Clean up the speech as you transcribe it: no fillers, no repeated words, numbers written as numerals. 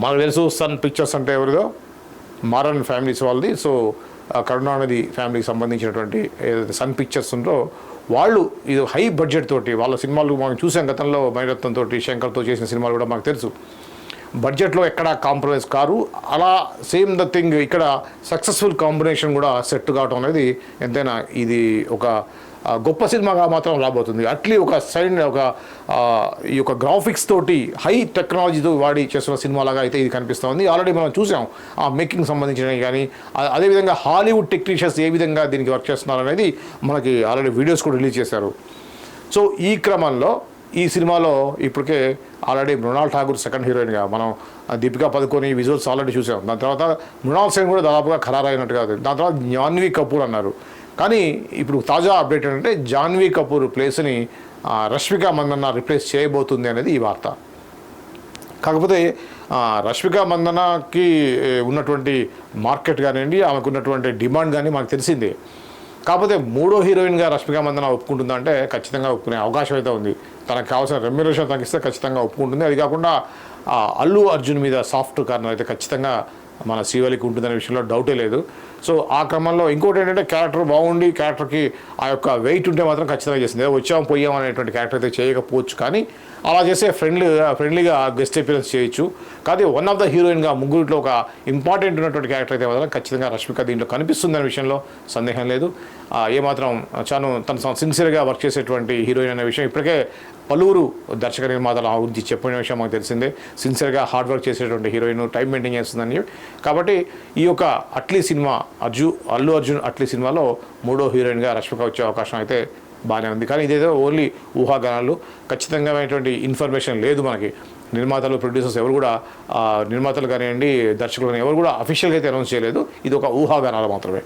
మనకు తెలుసు sun pictures అంటే ఎవరిదో మారన్ ఫ్యామిలీస్ వాళ్ళది. సో కరుణానిధి ఫ్యామిలీకి సంబంధించినటువంటి ఏదైతే సన్ పిక్చర్స్ ఉందో వాళ్ళు ఇది హై బడ్జెట్ తోటి వాళ్ళ సినిమాలు మనం చూసాం గతంలో మణిరత్నం తోటి శంకర్తో చేసిన సినిమాలు కూడా మాకు తెలుసు. బడ్జెట్లో ఎక్కడ కాంప్రమైజ్ కారు. అలా సేమ్ ద థింగ్ ఇక్కడ సక్సెస్ఫుల్ కాంబినేషన్ కూడా సెట్ కావటం అనేది ఎంతైనా ఇది ఒక గొప్ప సినిమాగా మాత్రం రాబోతుంది. అట్లీ ఒక సైడ్ ఒక ఈ యొక్క గ్రాఫిక్స్ తోటి హై టెక్నాలజీతో వాడి చేస్తున్న సినిమాలాగా అయితే ఇది కనిపిస్తుంది. ఆల్రెడీ మనం చూసాం ఆ మేకింగ్ సంబంధించినవి కానీ, అదేవిధంగా హాలీవుడ్ టెక్నీషియన్స్ ఏ విధంగా దీనికి వర్క్ చేస్తున్నారు అనేది మనకి ఆల్రెడీ వీడియోస్ కూడా రిలీజ్ చేశారు. సో ఈ క్రమంలో ఈ సినిమాలో ఇప్పటికే ఆల్రెడీ మృణాల్ ఠాగూర్ సెకండ్ హీరోయిన్గా, మనం దీపికా పదుకొని విజువల్స్ ఆల్రెడీ చూసాం. దాని తర్వాత మృణాల్ సేన్ కూడా దాదాపుగా ఖరారైనట్టుగా. దాని తర్వాత జాన్వీ కపూర్ అన్నారు. కానీ ఇప్పుడు తాజా అప్డేట్ ఏంటంటే జాన్వీ కపూర్ ప్లేస్ని రష్మిక మందన్న రిప్లేస్ చేయబోతుంది అనేది ఈ వార్త. కాకపోతే రష్మిక మందన్నకి ఉన్నటువంటి మార్కెట్ కానివ్వండి, ఆమెకు ఉన్నటువంటి డిమాండ్ కానీ మనకు తెలిసిందే. కాకపోతే మూడో హీరోయిన్గా రష్మిక మందన్న ఒప్పుకుంటుందా అంటే ఖచ్చితంగా ఒప్పుకునే అవకాశం అయితే ఉంది. తనకు కావాల్సిన రెమ్యునరేషన్ తగ్గిస్తే ఖచ్చితంగా ఒప్పుకుంటుంది. అది కాకుండా అల్లు అర్జున్ మీద సాఫ్ట్ కార్నర్ అయితే ఖచ్చితంగా మన శ్రీవల్లికి ఉంటుందనే విషయంలో డౌటే లేదు. సో ఆ క్రమంలో ఇంకోటి ఏంటంటే క్యారెక్టర్ బాగుండి క్యారెక్టర్కి ఆ యొక్క వెయిట్ ఉంటే మాత్రం ఖచ్చితంగా చేసింది. వచ్చాం పోయాం అనేటువంటి క్యారెక్టర్ అయితే చేయకపోవచ్చు, కానీ అలా చేసే ఫ్రెండ్లీగా గెస్ట్ అపియరెన్స్ చేయొచ్చు. కానీ వన్ ఆఫ్ ద హీరోయిన్గా ముగ్గురిలో ఒక ఇంపార్టెంట్ ఉన్నటువంటి క్యారెక్టర్ అయితే మాత్రం ఖచ్చితంగా రష్మిక దీంట్లో కనిపిస్తుంది అనే విషయంలో సందేహం లేదు. ఏమాత్రం తను సిన్సియర్గా వర్క్ చేసేటువంటి హీరోయిన్ అనే విషయం ఇప్పటికే పలువురు దర్శక నిర్మాతలు ఆ గురించి చెప్పిన విషయం మాకు తెలిసిందే. సిన్సియర్గా హార్డ్ వర్క్ చేసేటువంటి హీరోయిన్, టైం మెయింటైన్ చేస్తుందని. కాబట్టి ఈ యొక్క అట్లీ సినిమా అల్లు అర్జున్ అట్లీ సినిమాలో మూడో హీరోయిన్గా రష్మిక వచ్చే అవకాశం అయితే బాగానే ఉంది. కానీ ఇదేదో ఓన్లీ ఊహాగానాలు, ఖచ్చితంగా ఇన్ఫర్మేషన్ లేదు మనకి. నిర్మాతలు, ప్రొడ్యూసర్స్ ఎవరు కూడా, నిర్మాతలు కానివ్వండి, దర్శకులు కానీ ఎవరు కూడా అఫీషియల్గా అయితే అనౌన్స్ చేయలేదు. ఇది ఒక ఊహాగానాలు మాత్రమే.